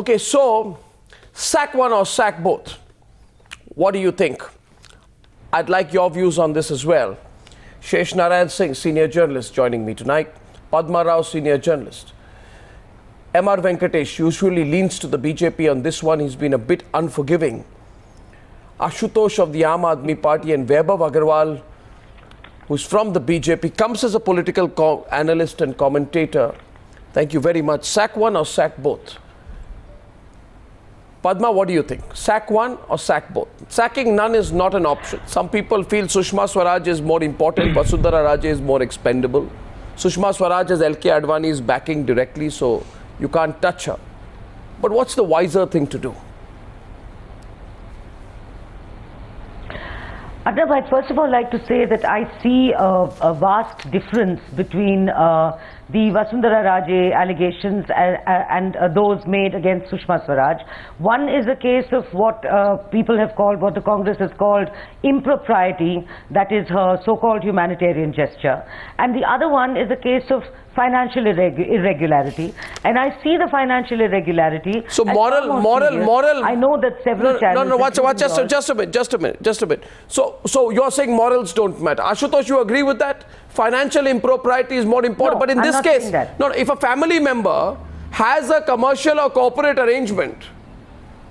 Okay, so sack one or sack both. What do you think? I'd like your views on this as well. Shesh Narain Singh, senior journalist, joining me tonight. Padma Rao, senior journalist. R Venkatesh usually leans to the BJP on this one. He's been a bit unforgiving. Ashutosh of the Aam Aadmi Party and Vaibhav Aggarwal, who's from the BJP, comes as a political analyst and commentator. Thank you very much. Sack one or sack both? Padma, what do you think? Sack one or sack both? Sacking none is not an option. Some people feel Sushma Swaraj is more important, Vasundhara Raje is more expendable. Sushma Swaraj has LK Advani's backing directly, so you can't touch her. But what's the wiser thing to do? Arnab, I'd first of all like to say that I see a vast difference between the Vasundhara Raje allegations and those made against Sushma Swaraj. One is a case of what people have called, what the Congress has called impropriety, that is her so-called humanitarian gesture. And the other one is a case of financial irregularity, and I see the financial irregularity. So moral. I know that several channels. No. Just a minute. So you're saying morals don't matter. Ashutosh, you agree with that? Financial impropriety is more important. No, but in this case, if a family member has a commercial or corporate arrangement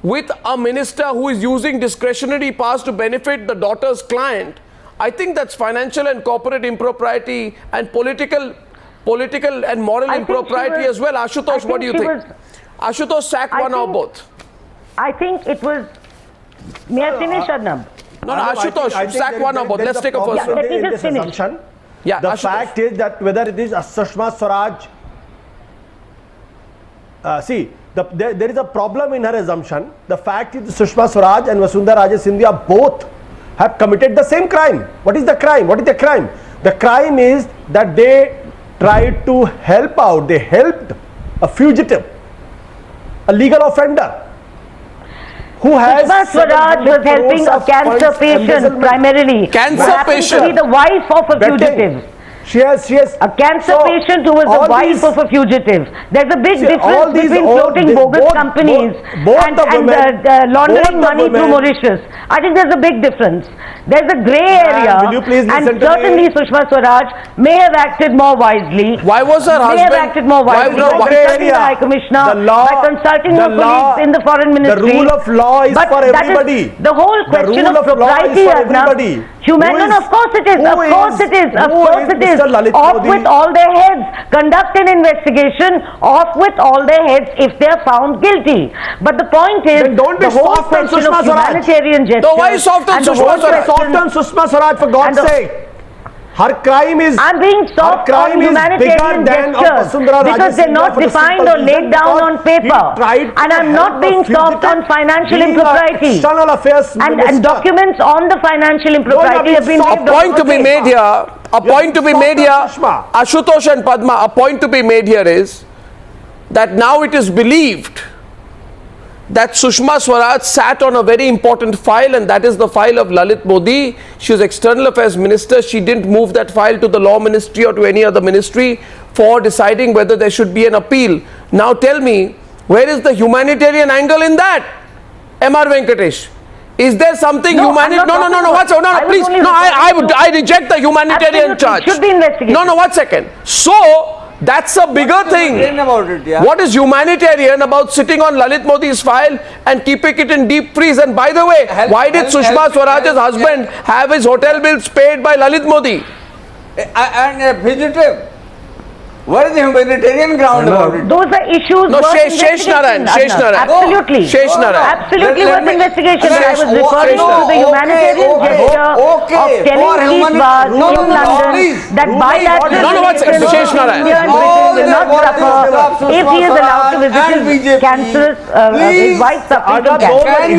with a minister who is using discretionary powers to benefit the daughter's client, I think that's financial and corporate impropriety and political and moral impropriety as well. Ashutosh, what do you think? Ashutosh, sack one or both? I think it was... May I finish, Arnab? No, Ashutosh, sack one or both. Let's take a first one. Let me just finish. The fact is that whether it is Sushma Swaraj... there is a problem in her assumption. The fact is Sushma Swaraj and Vasundhara Raje Scindia both have committed the same crime. What is the crime? The crime is that they tried to help out. They helped a fugitive, a legal offender, who has... Sushma Swaraj was helping a cancer patient primarily. Cancer patient? To be the wife of a fugitive. She has a cancer patient who was the wife of a fugitive. There's a big difference between floating bogus companies and laundering money through Mauritius. I think there's a big difference. There's a grey area, and certainly Sushma Swaraj may have acted more wisely. Why was her husband? May have acted more wisely by consulting the High Commissioner, by consulting her colleagues in the Foreign Ministry. The rule of law is for everybody. The whole question of propriety, of course it is. Of course it is. Off with all their heads. Conduct an investigation. Off with all their heads if they are found guilty. But the point is, the whole question of humanitarian gesture. No, why soft on Sushma Swaraj? Soft on Sushma Swaraj, for God's sake. Her crime is... I'm being soft on humanitarian gestures because they're not defined or laid down on paper. And I'm not being soft on financial impropriety. External Affairs and documents on the financial impropriety have been made. A point to be made here, Ashutosh and Padma, a point to be made here is that now it is believed that Sushma Swaraj sat on a very important file, and that is the file of Lalit Modi. She was External Affairs Minister. She didn't move that file to the Law Ministry or to any other ministry for deciding whether there should be an appeal. Now tell me, where is the humanitarian angle in that? R Venkatesh. Is there something humanitarian? Please. I reject the humanitarian charge. Should be investigated. No, 1 second. So, that's a bigger thing. What is humanitarian about sitting on Lalit Modi's file and keeping it in deep freeze? And by the way, why did Sushma Swaraj's husband have his hotel bills paid by Lalit Modi? And a fugitive. What is the humanitarian ground about it? Those are issues. No, Shesh Narain. Absolutely. Shesh Narain. Absolutely worth investigation. I was referring to the humanitarian gesture of telling each bar in London that bilateral Shesh Narain will not suffer if he is allowed to visit his cancerous wife suffering from cancer. Can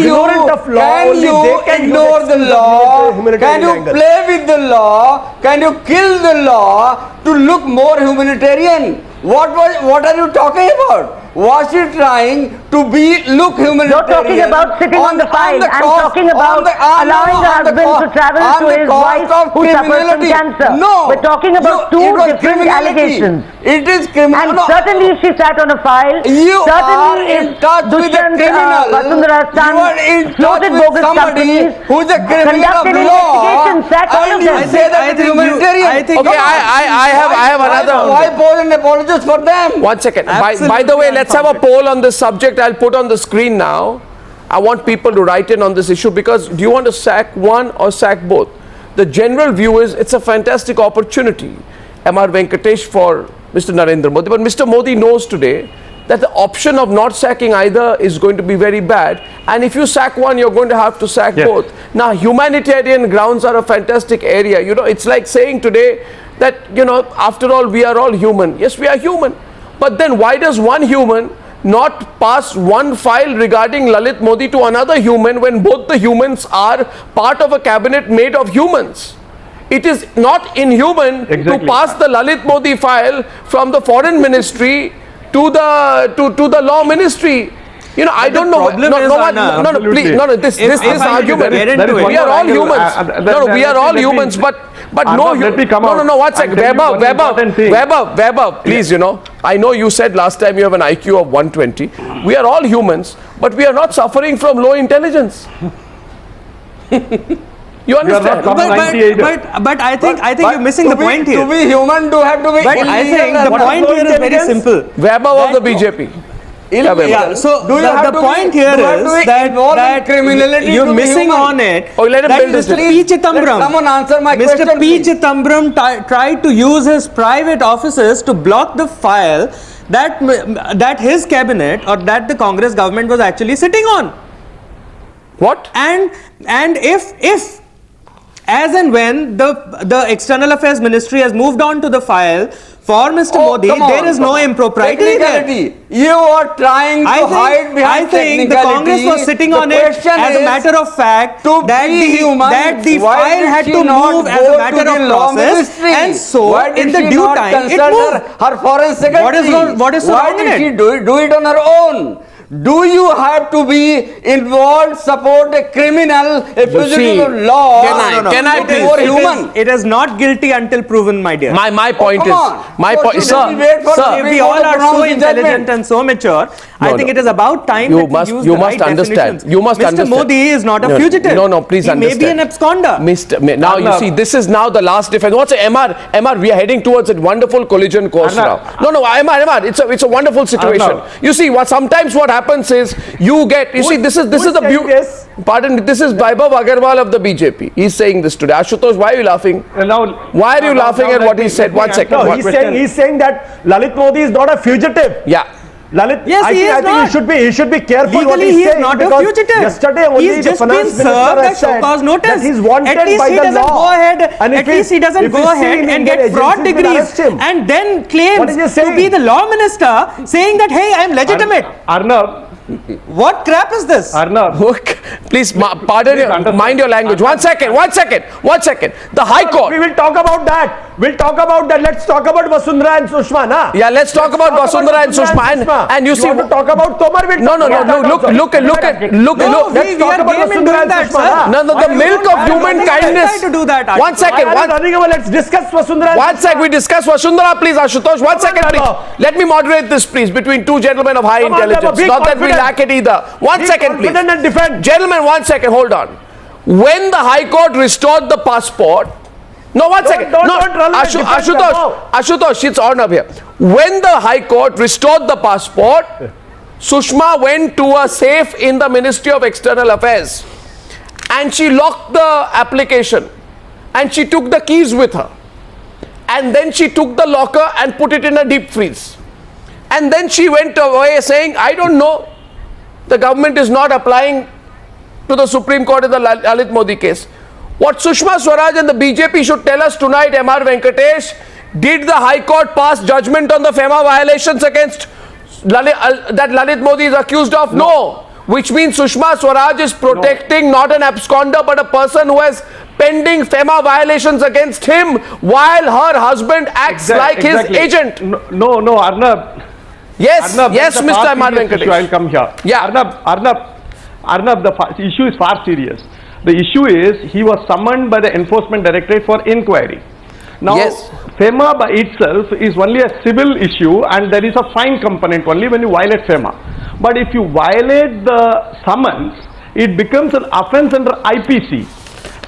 you ignore the law? Can you play with the law? Can you kill the law to look more humanitarian? What are you talking about? was she trying to look humanitarian? You're talking about sitting on the file. I'm talking about allowing the husband to travel to his wife who suffers from cancer. No. We're talking about two different allegations. It is criminal. And certainly if she sat on a file, You certainly are in if touch with a Dushyant, criminal. Vasundhara's son You are in touch floated with bogus somebody companies, who's a criminal of conducted law, investigations, sacked all of and you them. say that it's humanitarian. Okay, I have another. Why pose an apologist for them? 1 second. By the Absolutely way, let's have a unfounded. poll on this subject. I'll put on the screen now. I want people to write in on this issue because do you want to sack one or sack both? The general view is it's a fantastic opportunity, R Venkatesh, for Mr. Narendra Modi. But Mr. Modi knows today that the option of not sacking either is going to be very bad. And if you sack one, you're going to have to sack both. Now, humanitarian grounds are a fantastic area. You know, it's like saying today that, you know, after all, we are all human. Yes, we are human. But then why does one human not pass one file regarding Lalit Modi to another human when both the humans are part of a cabinet made of humans? It is not inhuman to pass the Lalit Modi file from the foreign ministry to the law ministry. You know, I don't know. This argument. We are all humans. We are all humans. But no. Let me come out. No. 1 second. Vaibhav, please. You know, I know you said last time you have an IQ of 120. We are all humans, but we are not suffering from low intelligence. You understand? But I think you're missing the point here. To be human, to have to be. But I think the point here is very simple. Vaibhav of the BJP. Yeah, so the point here is that criminality you're missing on it. Oh, let him that build this. Mr. P. Chidambaram, Someone answer my question, Mr. P. please. Chidambaram tried to use his private offices to block the file that his cabinet or that the Congress government was actually sitting on. What? And if as and when the External Affairs Ministry has moved on to the file for Mr. Modi, there is no impropriety there. You are trying to hide behind I think the Congress was sitting on it as a matter of fact that the file had to move as a matter of process, and so in the due time it moved. Her foreign secretary. What is so wrong in it? Why did she do it on her own? Do you have to be involved, support a criminal, a fugitive of law? Can I please? More human. It is not guilty until proven, my dear. My point is, sir, We all are so intelligent and so mature. I think it is about time that we use the right definitions. You must understand. Mr. Modi is not a fugitive. No, please understand. He may be an absconder. Now you see, this is now the last defense. What's MR? We are heading towards a wonderful collision course now. No, MR. It's a wonderful situation. You see, sometimes what happens is this is the beauty. Pardon, this is Vaibhav Aggarwal of the BJP. He's saying this today. Ashutosh, why are you laughing? Why are you laughing at what he said? 1 second. No, he's saying that Lalit Modi is not a fugitive. Yeah. Lalit, yes, I think he should be careful legally, what he's he is saying. not a fugitive. Yesterday only he's just been served a show-cause notice. That he's wanted at least by he the doesn't law. go ahead. And at least he doesn't go ahead and get fraud degrees and then claims to be the law minister, saying that hey, I am legitimate. Arnab. What crap is this? Arnab. Please, mind your language. 1 second. The High Court. We will talk about that. Let's talk about Vasundhara and Sushma, na? Yeah, let's talk about Vasundhara and Sushma. And you see, want to talk about Tomar? No. Look. Let's talk about Vasundhara and Sushma. No, the milk of human kindness. To do that. 1 second. Let's discuss Vasundhara. 1 second. We discuss Vasundhara, please, Ashutosh. 1 second, please. Let me moderate this, please, between two gentlemen of high intelligence. Not that we lack it either. 1 second, please. And defend. Gentlemen, 1 second. Hold on. When the High Court restored the passport. No, 1 second. Ashutosh, it's Arnab here. When the High Court restored the passport, Sushma went to a safe in the Ministry of External Affairs and she locked the application and she took the keys with her. And then she took the locker and put it in a deep freeze. And then she went away saying, I don't know, the government is not applying to the Supreme Court in the Lalit Modi case. What Sushma Swaraj and the BJP should tell us tonight, R Venkatesh, did the High Court pass judgment on the FEMA violations against that Lalit Modi is accused of? No. Which means Sushma Swaraj is protecting not an absconder but a person who has pending FEMA violations against him while her husband acts like his agent. No, Arnab. Yes, Arnab, yes, that's a Mr. far R serious Venkatesh. issue. I'll come here. Yeah. Arnab, the issue is far serious. The issue is he was summoned by the Enforcement Directorate for inquiry. Now, Yes. FEMA by itself is only a civil issue and there is a fine component only when you violate FEMA. But if you violate the summons, it becomes an offence under IPC.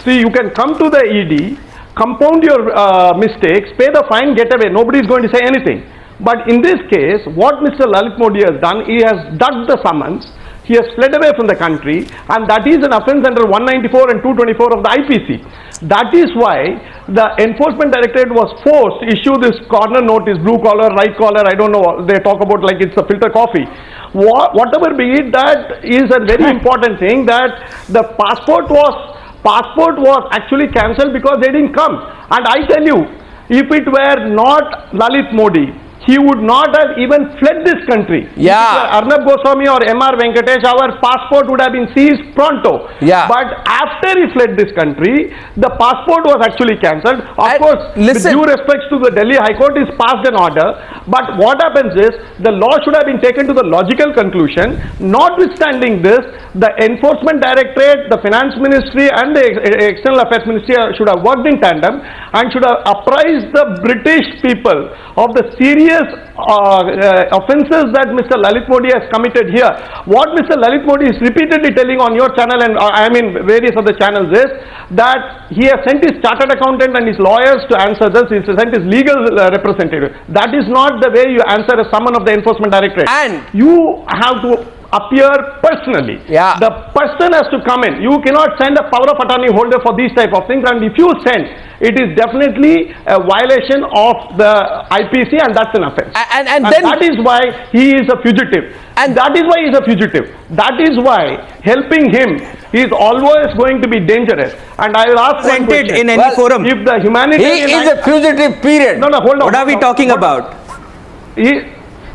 See, you can come to the ED, compound your mistakes, pay the fine, get away. Nobody is going to say anything. But in this case, what Mr. Lalit Modi has done, he has ducked the summons. He has fled away from the country, and that is an offence under 194 and 224 of the IPC. That is why the Enforcement Directorate was forced to issue this corner notice, blue collar, right collar, I don't know, they talk about like it's a filter coffee. Whatever be it, that is a very important thing, that the passport was actually cancelled because they didn't come. And I tell you, if it were not Lalit Modi, he would not have even fled this country. Yeah. If it were Arnab Goswami or R Venkatesh, our passport would have been seized pronto. Yeah. But after he fled this country, the passport was actually cancelled. Of course, listen. with due respects to the Delhi High Court, is passed an order. But what happens is, the law should have been taken to the logical conclusion. Notwithstanding this, the Enforcement Directorate, the Finance Ministry and the External Affairs Ministry should have worked in tandem and should have apprised the British people of the serious offences that Mr. Lalit Modi has committed here. What Mr. Lalit Modi is repeatedly telling on your channel and I mean various other channels is that he has sent his chartered accountant and his lawyers to answer this. He has sent his legal representative. That is not the way you answer a summon of the Enforcement Directorate. And you have to appear personally. Yeah. The person has to come in. You cannot send a power of attorney holder for these type of things, and if you send, it is definitely a violation of the IPC, and that's an offence. And then that is why he is a fugitive. And that is why he is a fugitive. That is why helping him is always going to be dangerous. And I will ask one Presented question. in any forum. If the humanitarian... He is a fugitive, period. No, hold on. What are we talking about?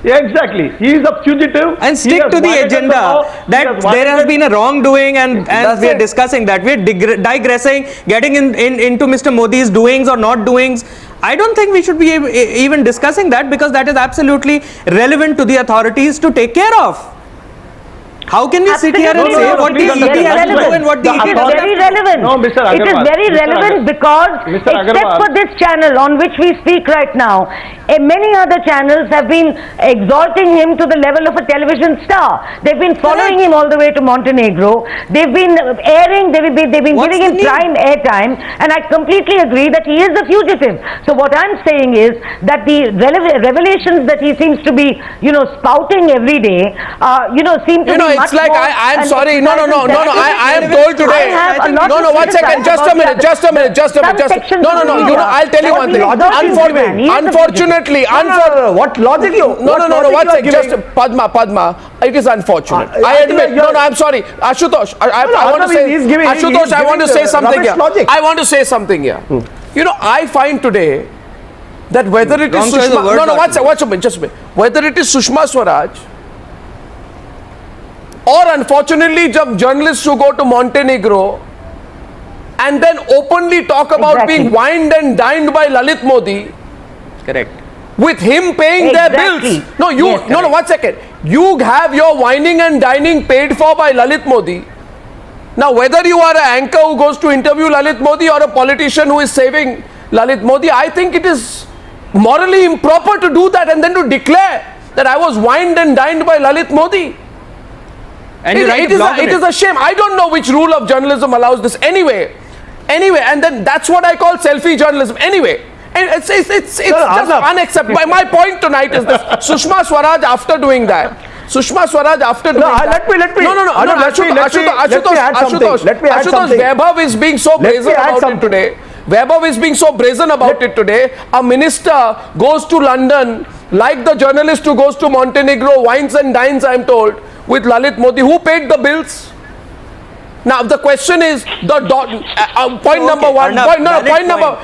Exactly. He is a fugitive. And stick to the agenda that there has been a wrongdoing, and we are discussing that. We are digressing, getting into Mr. Modi's doings or not doings. I don't think we should be even discussing that, because that is absolutely relevant to the authorities to take care of. How can we sit here and say what the ED has to do and what the ED does? It is very relevant. No, Mr. Aggarwal. It is very relevant because except for this channel on which we speak right now, many other channels have been exalting him to the level of a television star. They've been following him all the way to Montenegro. They've been airing, they've been giving him prime airtime, and I completely agree that he is a fugitive. So what I'm saying is that the revelations that he seems to be, spouting every day, seem to be it's like I'm sorry. No. I am told today. No. 1 second. Just a minute. No. I'll tell you one thing. Unfortunately. What logic you? No. 1 second. Just Padma. It is unfortunate. I admit. No. I'm sorry. Ashutosh. I want to say. Ashutosh. I want to say something here. I want to say something here. I find today that whether it is Sushma. No. 1 second. Just a minute. Whether it is Sushma Swaraj, or unfortunately journalists who go to Montenegro and then openly talk about being wined and dined by Lalit Modi. Correct. With him paying their bills. No, 1 second. You have your wining and dining paid for by Lalit Modi. Now, whether you are an anchor who goes to interview Lalit Modi or a politician who is saving Lalit Modi, I think it is morally improper to do that and then to declare that I was wined and dined by Lalit Modi. And it is a shame. I don't know which rule of journalism allows this anyway, and then that's what I call selfie journalism anyway. And it's just unacceptable. My point tonight is this: Sushma Swaraj after doing that. Ashutosh, Vaibhav is being so brazen about it today. Vaibhav is being so brazen about it today. A minister goes to London, like the journalist who goes to Montenegro, wines and dines, I am told, with Lalit Modi. Who paid the bills? Now the question is point number one. Point number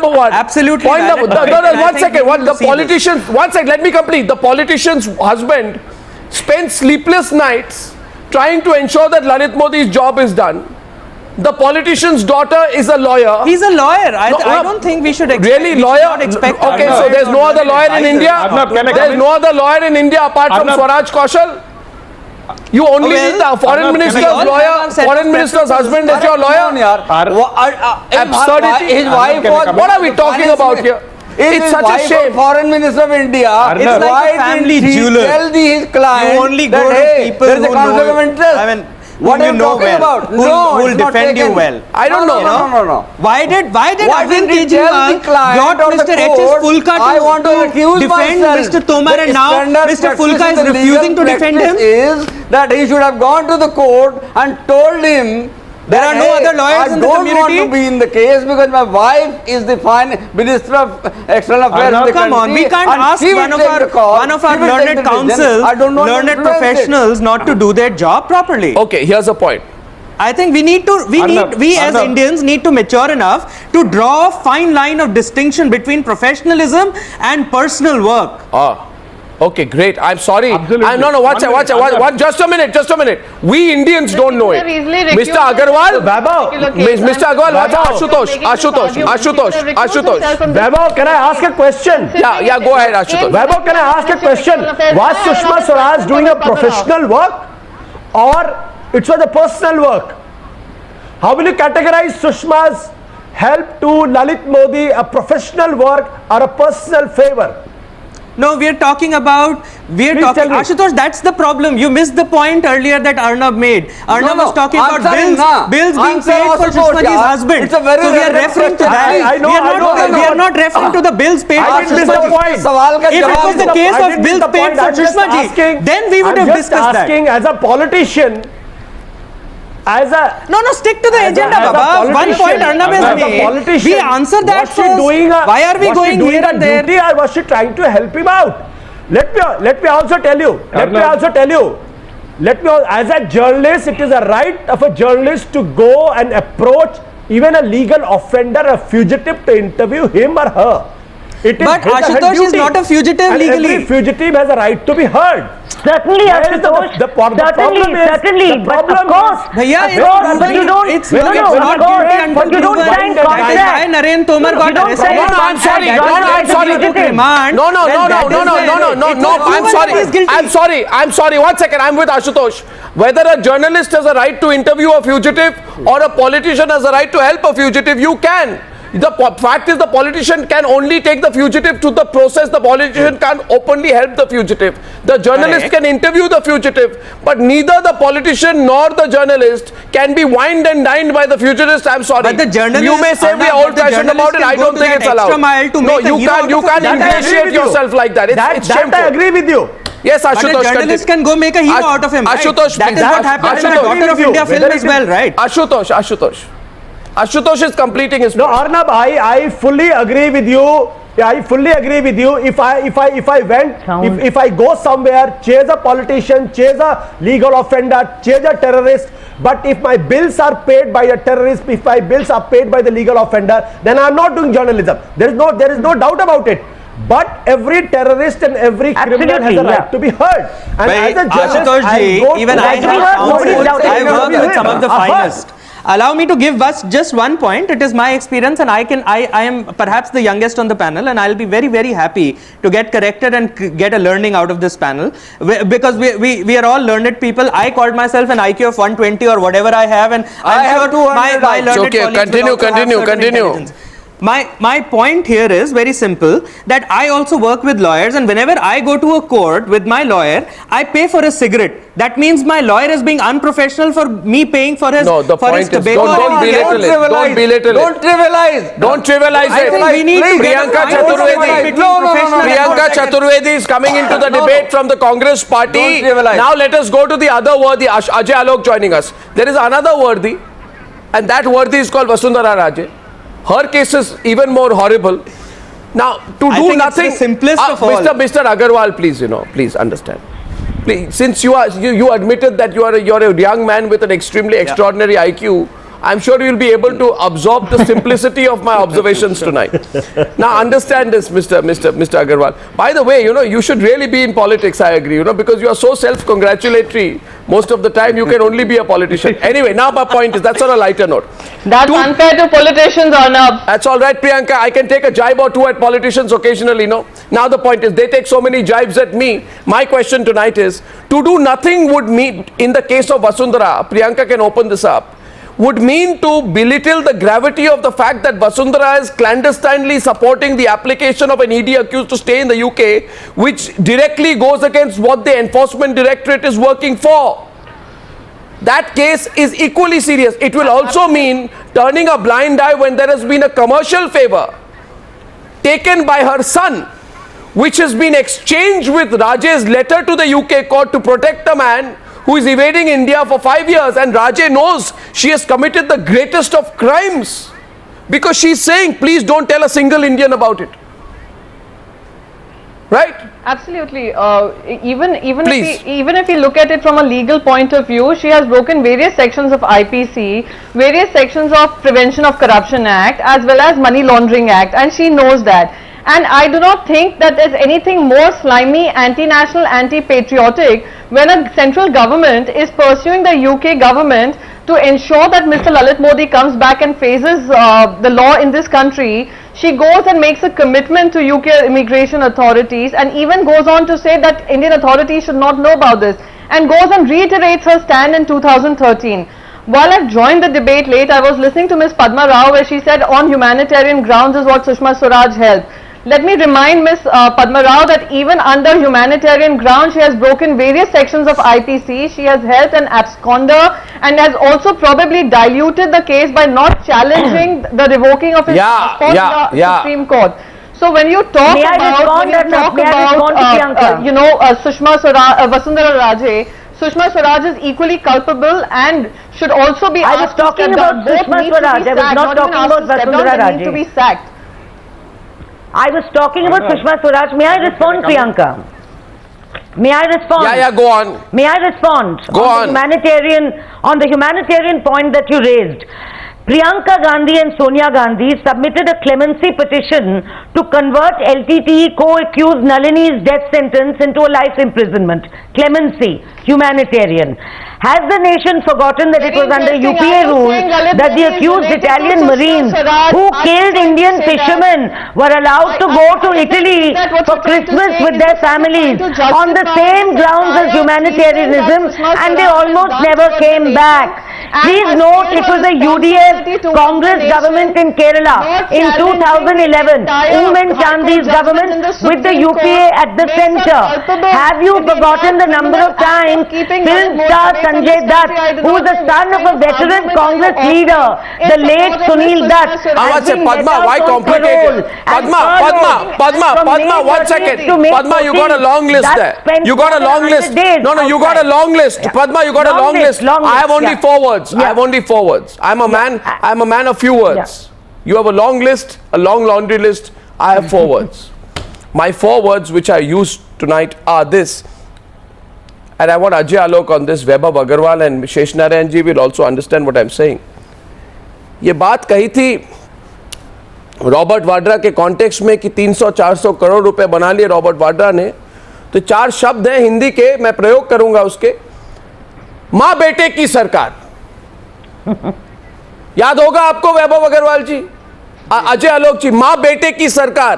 one. Absolutely. Point number. One second. The politicians. One second. Let me complete. The politician's husband spent sleepless nights trying to ensure that Lalit Modi's job is done. The politician's daughter is a lawyer. He's a lawyer. I No, don't think we should expect. Really, we should lawyer? not expect Okay, Arnab. so there's no other lawyer in India? Arnab, can I come There's in? no other lawyer in India apart from Arnab. Swaraj Kaushal? You only Well, need the foreign Arnab, minister's can I- We all lawyer, have our set of foreign minister's preferences. husband is your lawyer? Absurdity. His wife Can I was. come in? What are we talking about here? It's It's such a wife shame. was Foreign Minister of India. It's like Why a family didn't he jeweler. tell his client You only go that, to hey, people there's a who conflict know- of interest? I mean, what whom are you you know talking well, about? who'll- No, who'll it's not defend you taken. well. I don't know. No. Why did Why Arvind didn't he tell the Kejriwal client got or the Mr. H.S. court, Fulka I want to recuse defend myself? Mr. Tomar, The and now standard Mr. practice Fulka in is the refusing to legal defend him? practice is that he should have gone to the court and told him There that, are no hey, other lawyers in the I don't want community? to be in the case because my wife is the Minister of External Affairs of the Come on, country we can't and ask she will one of take our the call, she will take learned the decision. counsels, I don't want to learned influence it. professionals not to do their job properly. Okay, here's a point. I think we as Arnab. Indians need to mature enough to draw a fine line of distinction between professionalism and personal work. Okay, great. I'm sorry. Absolutely. No, watch it. Just a minute. We Indians don't know it. Mr. Agarwal, Mr. Agarwal, watch Ashutosh. Vaibhav, can I ask a question? Yeah, go ahead, Ashutosh. Vaibhav, can I ask a question? Was Sushma Swaraj doing a professional work or it was a personal work? How will you categorize Sushma's help to Lalit Modi a professional work or a personal favor? No, we are talking about, Please tell me. Ashutosh, that's the problem. You missed the point earlier that Arnab made. Arnab was talking about bills being Answer paid for Ashutosh, Sushma ji's yeah. husband. It's a very So we are relevant referring to question. that. I know, We are not referring to the bills paid I for didn't miss Sushma the ji. point. सवाल का If it जवाब was the दो। case I of didn't miss bills the paid point. for I'm just Sushma ji, asking- then we would I'm have just discussed that. asking as a politician, No, stick to the agenda, as a Baba. One politician- point Arnab has as a made. politician, We answer that was she first. doing Why are we was she going doing here a and there? duty or was she trying to help him out? Let me also tell you. As a journalist, it is a right of a journalist to go and approach even a legal offender, a fugitive, to interview him or her. It is But his or her Ashutosh is duty. not a fugitive And legally. every fugitive has a right to be heard. Certainly, Where is Ashutosh. the problem is, Certainly. the But of problem course, is- Bhaiya, of it's course, proven- but you don't. it's no, not no, guilty of until course, proven. but you don't sign That is contract. why Naren Tomar got You don't arrested. sign No, I'm sorry. contract. No, I'm sorry. Remand. No, then that is no, I'm sorry. I'm sorry. 1 second. I'm with Ashutosh. Whether a journalist has a right to interview a fugitive or a politician has a right to help a fugitive, you can. The fact is the politician can only take the fugitive to the process. The politician can't openly help the fugitive. The journalist Correct. can interview the fugitive, but neither the politician nor the journalist can be wined and dined by the fugitive. I'm sorry. But the journalist- you may say we are Arnab, old but the fashioned about it. journalist I can don't go think to it's that allowed. extra mile to No, make a you hero out can't. You of can't him. That I agree ingratiate with you. yourself like that. It's That shameful. I agree with you. Yes, But a Ashutosh. journalist continue. can go make a hero out of him. Right? Ashutosh, That is please. what happened in a Ashutosh. Daughter of India film Whether as it well, is- right? Ashutosh is completing his No, point. Arnab, I fully agree with you. I fully agree with you. If I go somewhere, chase a politician, chase a legal offender, chase a terrorist, but if my bills are paid by a terrorist, if my bills are paid by the legal offender, then I am not doing journalism. There is no doubt about it. But every terrorist and every criminal has a right to be heard. And as a journalist, Ashutosh ji, even I Nobody's have doubting I it. work with some of the Aha. finest. Allow me to give us just one point. It is my experience, and I am perhaps the youngest on the panel, and I'll be very, very happy to get corrected and get a learning out of this panel, because we are all learned people. I called myself an IQ of 120 or whatever I have, and I have sure 200 my IQ. learned Okay, colleagues will continue, also have continue, certain continue. intelligence. My point here is very simple, that I also work with lawyers, and whenever I go to a court with my lawyer, I pay for a cigarette. That means my lawyer is being unprofessional for me paying for his No, the for his point is, tobacco. don't belittle it. Don't belittle it. Don't trivialize. Don't trivialize I it. think we need to get a Priyanka fine Chaturvedi. between No. professional and Priyanka non-professional. Chaturvedi is coming into the debate from the Congress party. Don't trivialize. Now let us go to the other worthy, Ajay Alok joining us. There is another worthy, and that worthy is called Vasundhara Raje. Her case is even more horrible. Now, to I do think it's nothing, the simplest of all. Mr. Aggarwal, please understand. Please, since you admitted that you're a young man with an extremely extraordinary IQ, I'm sure you'll be able to absorb the simplicity of my observations tonight. Now understand this, Mr. Aggarwal. By the way, you should really be in politics, I agree, because you are so self-congratulatory. Most of the time you can only be a politician. Anyway, now my point is, that's on a lighter note. That's unfair to politicians, Arnab. That's all right, Priyanka. I can take a jibe or two at politicians occasionally, no? Now the point is, they take so many jibes at me. My question tonight is, to do nothing would mean, in the case of Vasundhara, Priyanka can open this up, would mean to belittle the gravity of the fact that Vasundhara is clandestinely supporting the application of an ED accused to stay in the UK, which directly goes against what the Enforcement Directorate is working for. That case is equally serious. It will also mean turning a blind eye when there has been a commercial favor taken by her son, which has been exchanged with Raje's letter to the UK court to protect a man who is evading India for 5 years, and Raje knows she has committed the greatest of crimes because she is saying, please don't tell a single Indian about it. Right? Absolutely. Even if we look at it from a legal point of view, she has broken various sections of IPC, various sections of Prevention of Corruption Act, as well as Money Laundering Act, and she knows that. And I do not think that there's anything more slimy, anti-national, anti-patriotic when a central government is pursuing the UK government to ensure that Mr. Lalit Modi comes back and faces the law in this country. She goes and makes a commitment to UK immigration authorities and even goes on to say that Indian authorities should not know about this, and goes and reiterates her stand in 2013. While I joined the debate late, I was listening to Ms. Padma Rao where she said on humanitarian grounds is what Sushma Swaraj held. Let me remind Ms. Padma Rao that even under humanitarian grounds, she has broken various sections of IPC. She has held an absconder and has also probably diluted the case by not challenging the revoking of his passport in the Supreme Court. So when you talk Sushma Swaraj, Vasundhara Raje, Sushma Swaraj is equally culpable and should also be I was talking about Sushma Swaraj. I was not talking about Vasundhara Raje. To be sacked. I was talking about Sushma Swaraj. May I respond, Priyanka? May I respond? Yeah, go on. May I respond? Go on. On the humanitarian point that you raised. Priyanka Gandhi and Sonia Gandhi submitted a clemency petition to convert LTTE co-accused Nalini's death sentence into a life imprisonment. Clemency, humanitarian. Has the nation forgotten that it was under UPA rule that the accused Italian Marines who killed Indian fishermen were allowed to go to Italy for Christmas with their families on the same grounds as humanitarianism, and they almost never came back. Please note it was a UDF Congress government in Kerala in 2011, Oomen Chandi's government with the UPA at the center. Have you forgotten the number of times film star Sanjay Dutt, who is the son of a veteran Congress leader, the late Sunil Dutt, has been let out why on complicated? Padma, 1 second. Padma, you got a long list there. You got a long list. No, you got a long list. Padma, you got a long list. I have only 4 words. I have only 4 words. I'm a man of few words. You have a long list, a long laundry list. I have 4 words. My 4 words which I used tonight are this. And I want Ajay Alok on this, Vaibhav Aggarwal and Shesh Narain ji will also understand what I'm saying. ये बात कही थी Robert Vadra के context में कि 300-400 करोड़ रुपए बना लिए रॉबर्ट वाड्रा ने, तो 4 शब्द हैं हिंदी के, मैं प्रयोग करूंगा उसके। मां बेटे की सरकार, याद होगा आपको वैभव अग्रवाल जी, अजय आलोक जी, मां बेटे की सरकार।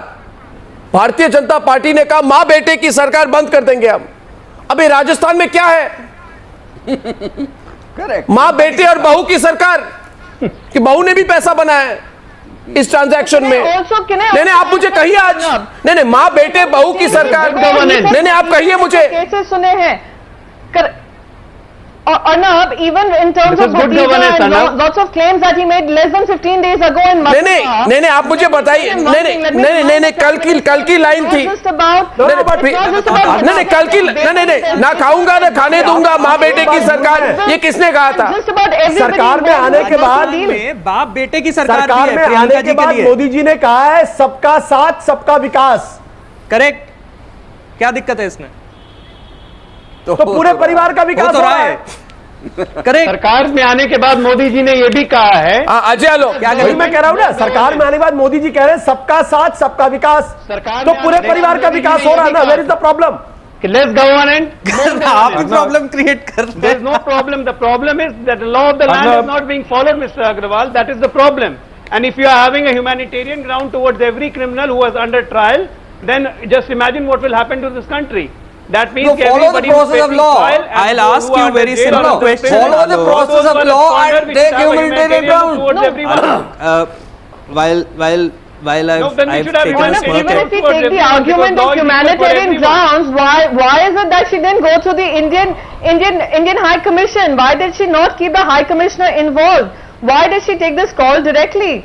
भारतीय जनता पार्टी ने कहा मां बेटे की सरकार बंद कर देंगे हम। अभी राजस्थान में क्या है? मां बेटे और बहू की सरकार, कि बहू ने भी पैसा बनाया है इस ट्रांजैक्शन में। नहीं, आप मुझे कहिए आज। नहीं, मां बेटे बहू की सरकार। नहीं, आप कहिए मुझे। केसेस सुने हैं Arnab, even in terms of lots of claims that he made less than 15 days ago in Mathura. नहीं, आप मुझे बताइए। नहीं, कल की लाइन थी। नहीं, कल की नहीं, ना खाऊंगा ना खाने दूंगा, माँ बेटे की सरकार, ये किसने कहा था? सरकार में आने के बाद बाप बेटे की सरकार में आने के बाद मोदी जी ने कहा है सबका साथ सबका विकास। करेक्ट, क्या दिक्कत है इसमें? तो पूरे परिवार का विकास हो रहा है। करेक्ट। सरकार में आने के बाद मोदी जी ने ये भी कहा है, अजय लो क्या वही मैं कह रहा हूँ ना, सरकार में आने के बाद मोदी जी कह रहे हैं सबका साथ सबका विकास, सरकार तो में पूरे आने परिवार के का बाद विकास मोदी हो जी रहा है ने ना, कहा where is the problem? Less government, आप प्रॉब्लम क्रिएट कर रहे there is no problem. The problem is that the law of the land is not being followed, Mr. Aggarwal. That is the problem. And if you are having a humanitarian ground towards every criminal who was under trial, then just imagine what will happen to this country. That means No, follow the everybody who's process of facing law. trial and I'll those ask who you are very under jail simple or under question. prison, Follow the those process who of are law squandered, and which take have a humanitarian ground. towards everyone. While No, then we I've should have taken a humanitarian smirk Even at- if we towards take the everyone, argument because law of is equal for humanitarian everyone. grounds, why is it that she didn't go through the Indian High Commission? Why did she not keep the High Commissioner involved? Why did she take this call directly?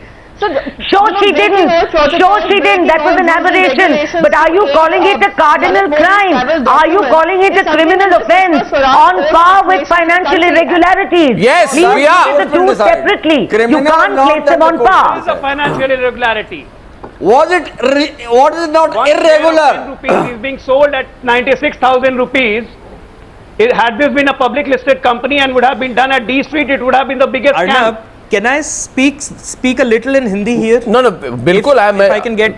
So, Sure she didn't. Sure she didn't. That was an aberration. But are you calling it a cardinal crime? Are you calling it a criminal offence on par with financial irregularities? Yes, Please we are. look at the two separately. You Criminal can't not place them that on the court par. This is a financial irregularity. Was it not 1 crore irregular? rupees is being sold at 96,000 rupees. Had this been a public listed company and would have been done at D Street, it would have been the biggest scam. Arnab, can I speak a little in Hindi here? No, बिल्कुल है। If I can get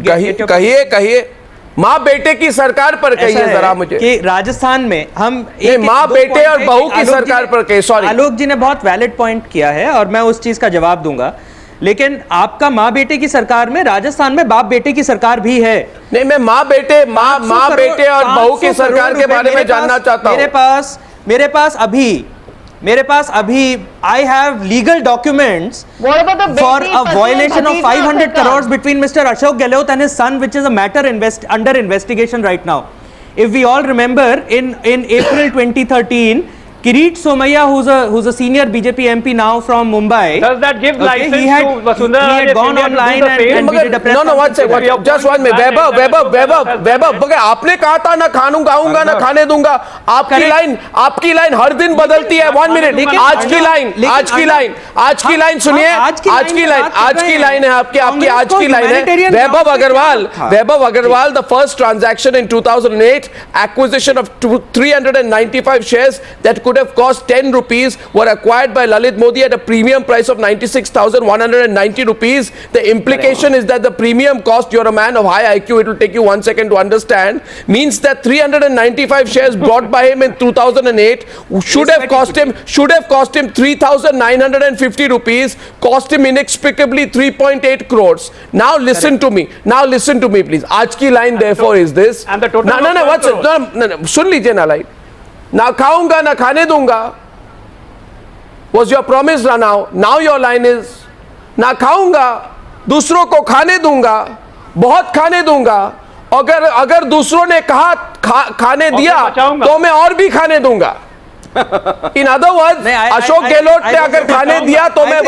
your- कहिए माँ बेटे की सरकार पर ऐसा कहिए है जरा मुझे कि राजस्थान में हम नहीं, माँ दो बेटे point और है बहू कि की आलोक जी सरकार ने- पर कहिए, sorry। आलोक जी ने बहुत वैलिड पॉइंट किया है और मैं उस चीज का जवाब दूंगा, लेकिन आपका माँ बेटे की सरकार में राजस्थान में बाप बेटे की सरकार भी है। नहीं, मैं माँ बेटे और बहू की 500 सरकार के करोड़ बारे में रुपए जानना चाहता हूँ। मेरे पास अभी I have legal documents what about the for Beti a Pati violation and of Bhatija 500 Sarkar? crores between Mr. Ashok Gehlot and his son, which is a matter under investigation right now. If we all remember, in April 2013, Kirit Somaiya, who's a senior BJP MP now from Mumbai. Does that give license he had, to Vasundhara he had Raje gone India to do online the same? and we did a press No, one conference. second, just one minute. वैभव, आपने कहा था ना खानूं गाऊंगा ना खाने दूंगा। आपकी line हर दिन बदलती है। 1 मिनट, आज की लाइन सुनिए। आज की लाइन है आपकी आज की लाइन है। वैभव Agarwal, the first transaction in 2008, acquisition of 395 shares that could have cost 10 rupees were acquired by Lalit Modi at a premium price of 96,190 rupees. The implication is that the premium cost, you're a man of high IQ, it will take you 1 second to understand, means that 395 shares bought by him in 2008 should have cost him 3,950 rupees, cost him inexplicably 3.8 crores. Now listen to me please. आज की line therefore is this. And the total no, सुन लीजिए ना line. ना खाऊंगा ना खाने दूंगा was your promise run out. Now your line is ना खाऊंगा, दूसरों को खाने दूंगा, बहुत खाने दूंगा, अगर दूसरों ने कहा खाने दिया तो मैं और भी खाने दूंगा। In other words, Ashok Gehlot ने अगर खाने दिया तो मैं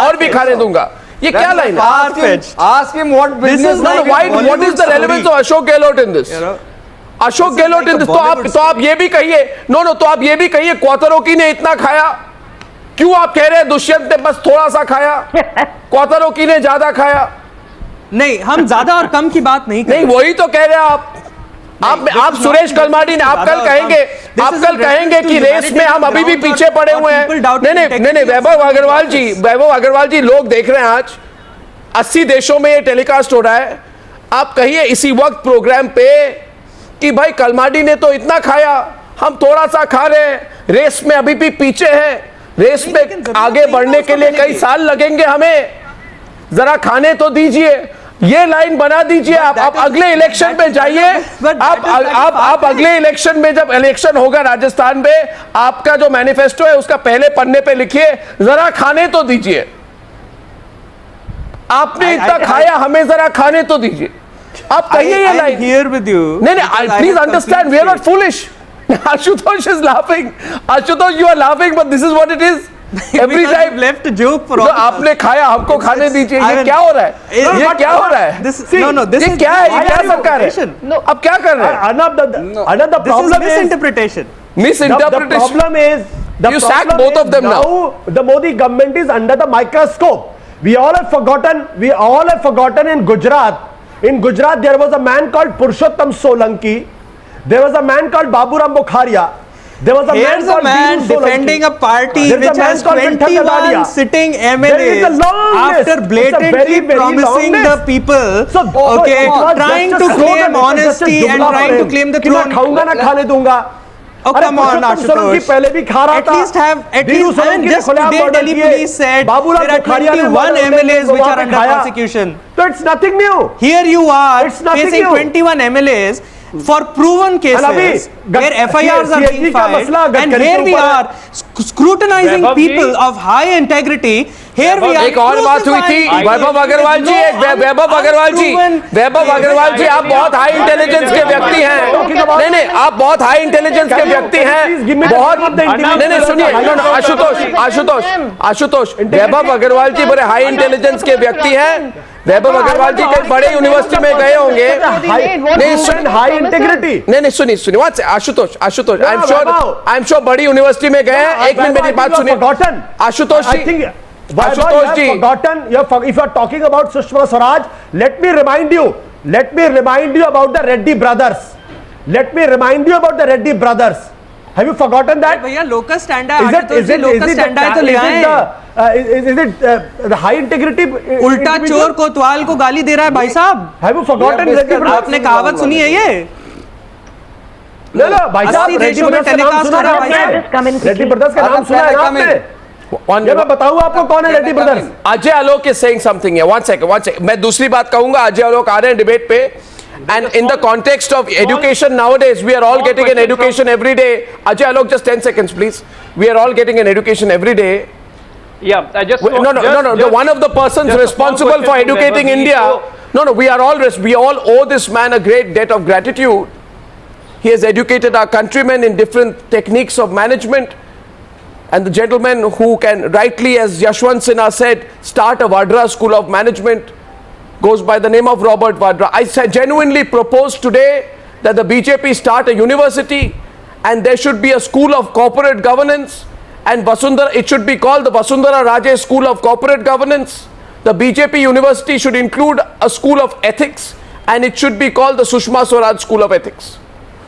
और भी खाने दूंगा। ये क्या लाइन है? Ask him what business. What is the relevance of Ashok Gehlot in this? Ashok Gehlot इन तो आप ये भी कहिए तो आप ये भी कहिए क्वातरोकी ने इतना खाया, क्यों आप कह रहे हैं दुष्यंत ने बस थोड़ा सा खाया, क्वातरोकी ने ज्यादा खाया? नहीं, हम ज्यादा और कम की बात नहीं नहीं, वही तो कह रहे हैं आप सुरेश कलमाडी ने आप कल कहेंगे कि रेस में हम अभी भी पीछे पड़े हुए हैं। नहीं, वैभव अग्रवाल जी लोग देख रहे हैं, आज 80 देशों में ये टेलीकास्ट हो रहा है। आप कहिए इसी वक्त प्रोग्राम पे कि भाई कलमाडी ने तो इतना खाया, हम थोड़ा सा खा रहे हैं, रेस में अभी भी पीछे हैं, रेस में आगे बढ़ने के लिए कई साल लगेंगे हमें, जरा खाने तो दीजिए। ये लाइन बना दीजिए। आप अगले इलेक्शन पे जाइए, आप अगले इलेक्शन में जब इलेक्शन होगा राजस्थान में, आपका जो मैनिफेस्टो है उसका पहले पन्ने पे लिखिए जरा खाने तो दीजिए। आपने इतना खाया, हमें जरा खाने तो दीजिए। आप कहिए ये लाइन। Here with you. नहीं, please understand, we are not foolish. Ashutosh is laughing. Ashutosh, you are laughing, but this is what it is. Every time left a joke for all. आपने खाया, हमको खाने दीजिए। ये क्या हो रहा है? ये क्या हो रहा है? ये क्या है? ये क्या सरकार है? अब क्या कर रहे हैं? Arnab, the problem is misinterpretation. The problem is you sack both of them now. The Modi government is under the microscope. We all have forgotten in Gujarat. In Gujarat, there was a man called Purushottam Solanki. There was a man called Baburam Bukharia. There was a Here's a called man Biru Solanki. defending a party There is a which man has called Vitthal 21 Dadadia. sitting There is a MLAs long after list. It's a blatantly very, very promising long the list. people, So, okay, it was trying just to a slogan, claim it was just a honesty and jumla trying for to him. claim the कि मैं throne. खाऊंगा ना खाने दूंगा. Oh, अरे come on, Purushottam Solanki Ashutosh. पहले भी खा रहा At था. least have, at Biru least, I Solanki mean, ने just खुलेआम today मर्डर Delhi किए. police said Babulal there are बुखारिया ने 21 मर्डर MLAs which वहाँ are पे under खाया. prosecution. So it's nothing new. Here you are It's nothing facing new. 21 MLAs for proven cases where FIRs are being filed, and here we are scrutinizing Vaibhav ji, people of high integrity. Here we are एक और बात हुई थी वैभव अग्रवाल जी, वैभव अग्रवाल जी, आप बहुत high intelligence के व्यक्ति हैं. नहीं नहीं, आप बहुत हाई इंटेलिजेंस के व्यक्ति हैं. बहुत नहीं सुनिए, आशुतोष, वैभव अग्रवाल जी बड़े हाई इंटेलिजेंस के व्यक्ति हैं. वैभव अग्रवाल जी कई बड़े यूनिवर्सिटी में गए होंगे. नहीं हाई इंटेग्रिटी. नहीं सुनिए वहां से आशुतोष, आई एम श्योर बड़ी यूनिवर्सिटी में गए हैं. एक मिनट मेरी बात सुनिए आशुतोष जी. Ashutosh ji, forgotten. If you are talking about Sushma Swaraj, let me remind you about the Reddy brothers. Have you forgotten that? भैया लोकस स्टैंड है. Is it the high integrity? उल्टा चोर कोतवाल को गाली दे रहा है भाई साहब. Have you forgotten Reddy brothers? आपने कहावत सुनी है ये? No, भाई साहब, Reddy brothers का नाम सुना है आपने? Reddy brothers का नाम सुना है ना आपने? ये मैं बताऊं आपको कौन है Reddy brothers. Ajay Alok is saying something here. One second. मैं दूसरी बात कहूंगा. अजय आलोक आ रहे हैं डिबेट पे. And in the context of education nowadays, we are all getting an education every day. Ajay Alok, just 10 seconds, please. We are all getting an education every day. Yeah, I just No. One of the persons just a responsible small for question from educating Vaibhav ji. India. No. We all owe this man a great debt of gratitude. He has educated our countrymen in different techniques of management. And the gentleman who can rightly, as Yashwant Sinha said, start a Vadra School of Management goes by the name of Robert Vadra. I genuinely propose today that the BJP start a university and there should be a school of corporate governance, and it should be called the Vasundhara Raje School of Corporate Governance. The BJP university should include a school of ethics, and it should be called the Sushma Swaraj School of Ethics.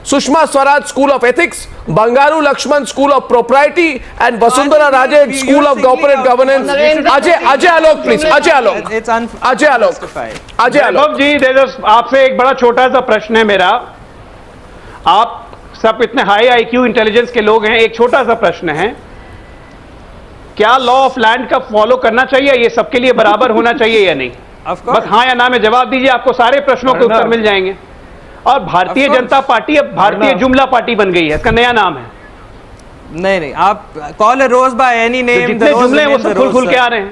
Sushma Swaraj School of Ethics, Bangaru Lakshman School of Propriety, and Vasundhara Raje School of Corporate Governance. Ajay Alok, please. Ajay Alok. Ajay Alok. जी, आपसे एक बड़ा छोटा सा प्रश्न है मेरा. आप सब इतने हाई IQ इंटेलिजेंस के लोग हैं. एक छोटा सा प्रश्न है, क्या लॉ ऑफ लैंड का फॉलो करना चाहिए? ये सबके लिए बराबर होना चाहिए या नहीं? बस हाँ या ना में जवाब दीजिए, आपको सारे प्रश्नों के उत्तर मिल जाएंगे. और भारतीय जनता पार्टी अब भारतीय जुमला पार्टी बन गई है, इसका नया नाम है. नहीं, आप call a rose by any name. जितने जुमले हैं वो सब खुल के आ रहे हैं.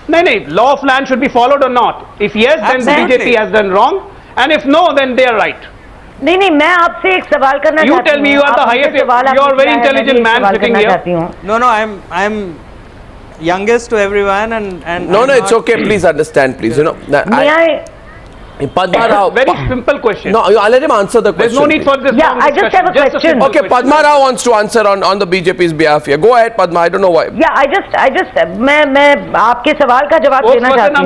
नहीं, law of land should be followed और not. If yes, then BJP has done wrong, and if no, then they are right. नहीं, मैं आपसे एक सवाल करना चाहती हूं. You tell me, you are the highest, you are very intelligent man sitting here. No, I'm youngest to everyone, and No, it's okay. Please understand, please. May I? Padma Rao. Very simple question. No, I'll let him answer the question. There's no need for this. Yeah, I just have a question. Okay, Padma Rao wants to answer on the BJP's behalf here. Go ahead, Padma. I don't know why. Yeah, I just मैं आपके सवाल का जवाब देना चाहती हूँ.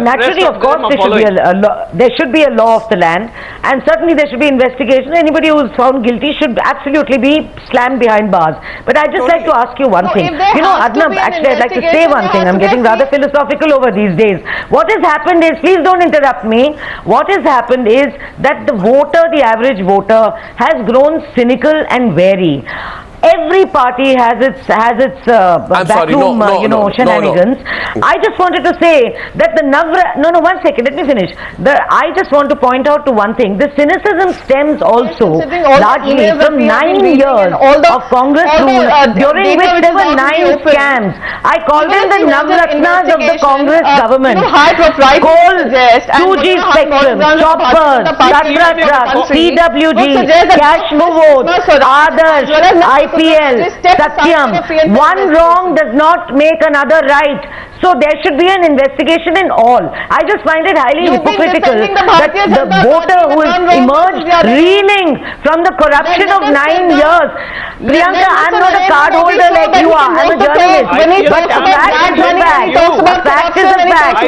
Naturally, of course, there should be a law of the land, and certainly there should be investigation. Anybody who is found guilty should absolutely be slammed behind bars. But I'd just like to ask you one thing. Arnab, actually, I'd like to say one thing. I'm getting rather philosophical over these days. What has happened is, please don't interrupt me. What has happened is that the average voter has grown cynical and wary. Every party has its backroom, shenanigans. I just wanted to say that one second, let me finish. I just want to point out to one thing. The cynicism stems also largely from 9 years of Congress rule, during which there were 9 scams. I call them the Navratnas of the Congress government. Coal, 2G spectrum, choppers, Tatra trucks, PWG, cash votes, Adarsh, IPL, Satyam. One wrong does not make another right. So there should be an investigation in all. I just find it highly hypocritical that the voter who has emerged reeling from the corruption of 9 years. Priyanka, I'm not a card holder like you are. I'm a journalist. But a fact is a fact. A fact is a fact.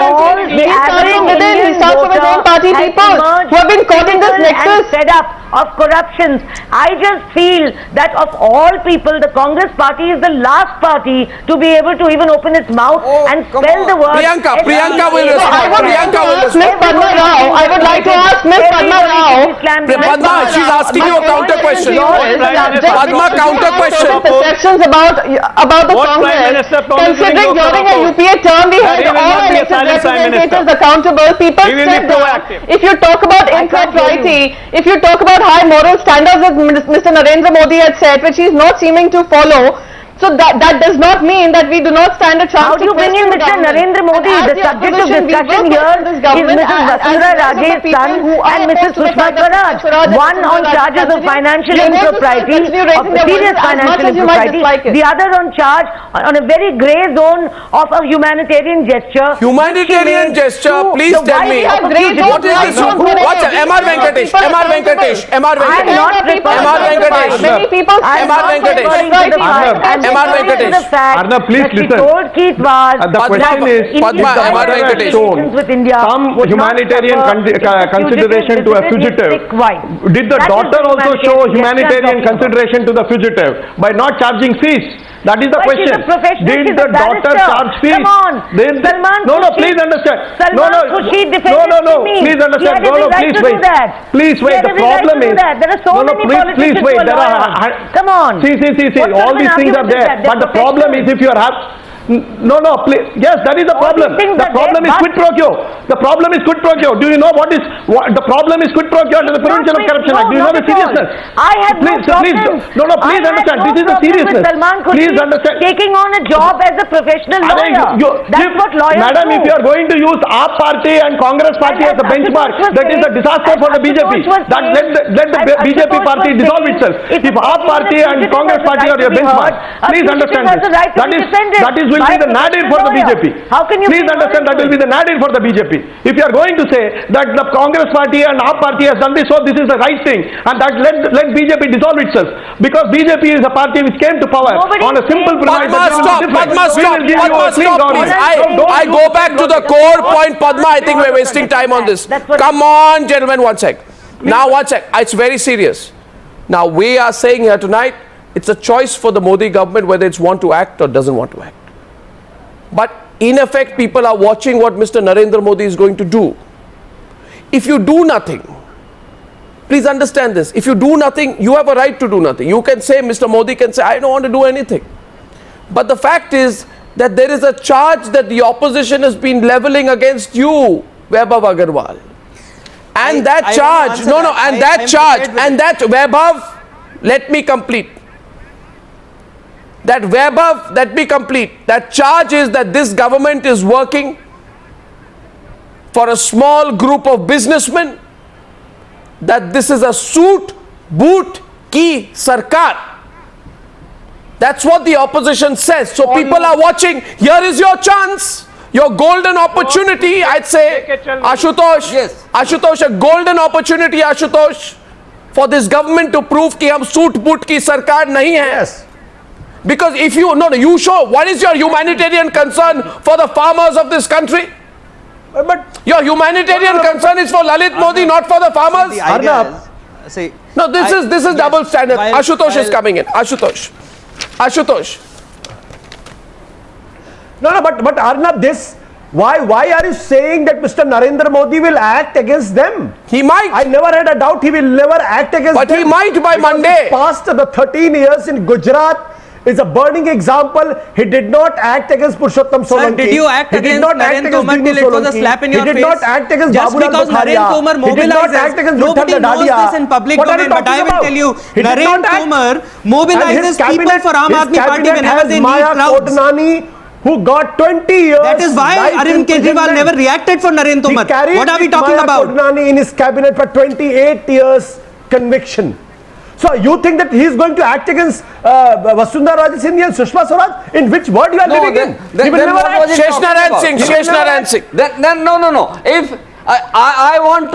All the average Indian voter has emerged who have been caught in this nexus and fed up of corruptions. I just feel that of all people, the Congress party is the last party to be able to even open its mouth and spell the word. Priyanka will respond. Priyanka will respond. Miss Padma Rao, I would like to ask Miss Padma Rao. Padma, she's asking you a counter question. Padma, counter question. Perceptions about the Congress, considering during a UPA term we held all elected representatives accountable. People said that if you talk about impropriety, if you talk about high moral standards that Mr. Narendra Modi had set, which he is not seeming to follow. So that does not mean that we do not stand a chance. How do you bring in Mr. Narendra Modi? The subject of discussion here is Mrs. Vasundhara Raje's son and Mrs. Sushma Swaraj. One on charges of financial impropriety, of serious financial impropriety. The other on charge on a very grey zone of a humanitarian gesture. Humanitarian gesture, please tell me. What is this? What's R Venkatesh? R Venkatesh. R Venkatesh. R Venkatesh. R Venkatesh. Arnab, please listen. The question is, Padma, if the mother has shown some humanitarian consideration to a fugitive, did the daughter also show humanitarian consideration to the fugitive by not charging fees? That is the question. Did the daughter charge fees? Come on. No, please understand. No, please understand. Please wait. The problem is, there are so many politicians who are loyal. Come on. See. All these things are there. But the problem is if you are please. Yes, that is the problem. The problem is quid pro quo. The problem is quid pro quo. Do you know the problem is quid pro quo under the Prevention of Corruption Act? Do you know the seriousness? I have please understand. This is the seriousness. Please understand. Taking on a job as a professional lawyer. That's what lawyers do. Madam, if you are going to use AAP party and Congress party as a benchmark, that is a disaster for the BJP. Let the BJP party dissolve itself. If AAP party and Congress party are your benchmark, please understand this. That is will be the nadir for the BJP. Please understand that will be the nadir for the BJP. If you are going to say that the Congress party and AAP party has done this, so this is the right thing, and that let BJP dissolve itself, because BJP is a party which came to power on a simple premise. Padma, stop. I go back to the core point, Padma. I think we're wasting time on this. Come on, gentlemen, one sec. Now, one sec. It's very serious. Now, we are saying here tonight, it's a choice for the Modi government whether it's want to act or doesn't want to act. But in effect, people are watching what Mr. Narendra Modi is going to do. If you do nothing, please understand this. If you do nothing, you have a right to do nothing. You can say, Mr. Modi can say, I don't want to do anything. But the fact is that there is a charge that the opposition has been leveling against you, Vaibhav Aggarwal. And Vaibhav, let me complete. That charge is that this government is working for a small group of businessmen, that this is a suit boot ki sarkar. That's what the opposition says. So people are watching. Here is your chance, your golden opportunity. I'd say, Ashutosh, Ashutosh, a golden opportunity, Ashutosh, for this government to prove ki hum suit boot ki sarkar nahi hai. Yes. Because if you show what is your humanitarian concern for the farmers of this country. But your humanitarian concern is for Lalit Modi, not for the farmers. No, this is double standard. Ashutosh is coming in. Ashutosh. No, but Arnab, why are you saying that Mr. Narendra Modi will act against them? He might. I never had a doubt he will never act against them. But he might by Monday. Past the 13 years in Gujarat is a burning example. He did not act against Purushottam Solanki. Sir, did you act against Naren Tomar till it was a slap in your face? He did not act against Just Babulal because Naren Tomar mobilizes, nobody knows this in public domain, but I will tell you, Naren Tomar mobilizes people for Aam Aadmi Party whenever they need crowds. Who got 20 years. That is why Arvind Kejriwal never reacted for Naren Tomar. What are we talking about? Maya Kodnani in his cabinet for 28 years conviction. So you think that he is going to act against Vasundhara Raje and Sushma Swaraj? In which world you are living in? He will never act. Shesh Narain Singh, Shesh Narain Singh. Then no. If I want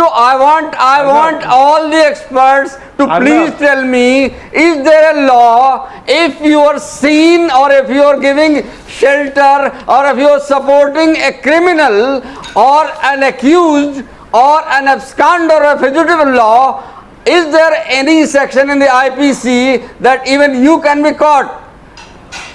all the experts to please tell me, is there a law if you are seen or if you are giving shelter or if you are supporting a criminal or an accused or an abscond or a fugitive law, is there any section in the IPC that even you can be caught?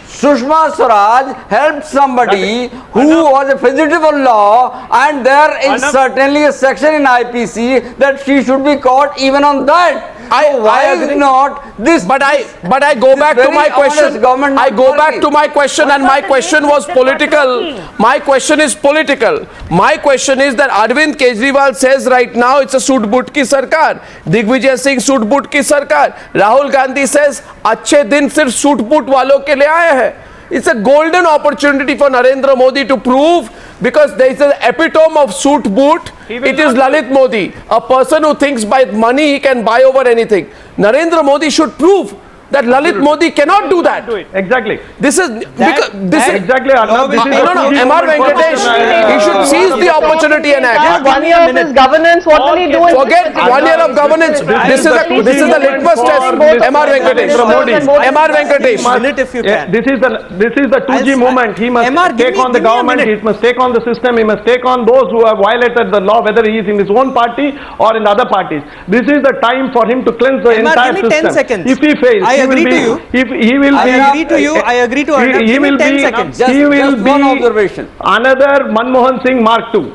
Sushma Swaraj helped somebody who was a fugitive of law, and there is certainly a section in IPC that she should be caught even on that. Why is not this? But I go back to my question. I go back to my question, and my question was political. My question is political. My question is that Arvind Kejriwal says right now it's a suit boot ki sarkar. Digvijay Singh suit boot ki sarkar. Rahul Gandhi says अच्छे दिन सिर्फ suit boot वालों के लिए आए हैं. It's a golden opportunity for Narendra Modi to prove, because there is an epitome of suit boot. It is Lalit Modi, a person who thinks by money he can buy over anything. Narendra Modi should prove that Lalit Modi cannot do that. Exactly. This is Exactly. Arnab, this is R Venkatesh, he should seize the opportunity and act. 1 year of his governance, what will he do? Forget 1 year of governance. This is the litmus test. R Venkatesh. R Venkatesh. If you can. This is the 2G movement. He must take on the government. He must take on the system. He must take on those who have violated the law, whether he is in his own party or in other parties. This is the time for him to cleanse the entire give me system. 10 seconds. If he fails, I agree to you. I agree to Arnab. He will 10 be. seconds. He will just be one observation. Another Manmohan Singh Mark II.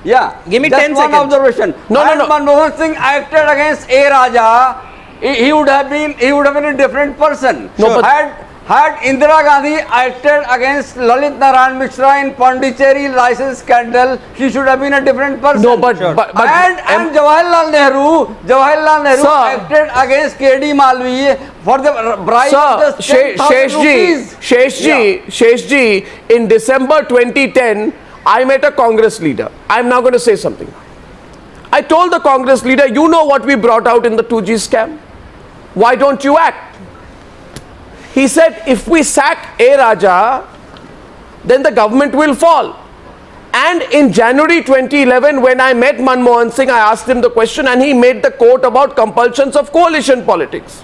Yeah, give me just 10 one seconds. observation. No. Manmohan Singh acted against A Raja, he would have been a different person. No, but had Indira Gandhi acted against Lalit Narain Mishra in Pondicherry license scandal, she should have been a different person. No, but and Jawaharlal Nehru acted against KD Malvi for the bribe of just 10,000 rupees. Shesh ji, in December 2010, I met a Congress leader. I'm now going to say something. I told the Congress leader, you know what we brought out in the 2G scam? Why don't you act? He said, if we sack A Raja, then the government will fall. And in January 2011, when I met Manmohan Singh, I asked him the question, and he made the quote about compulsions of coalition politics.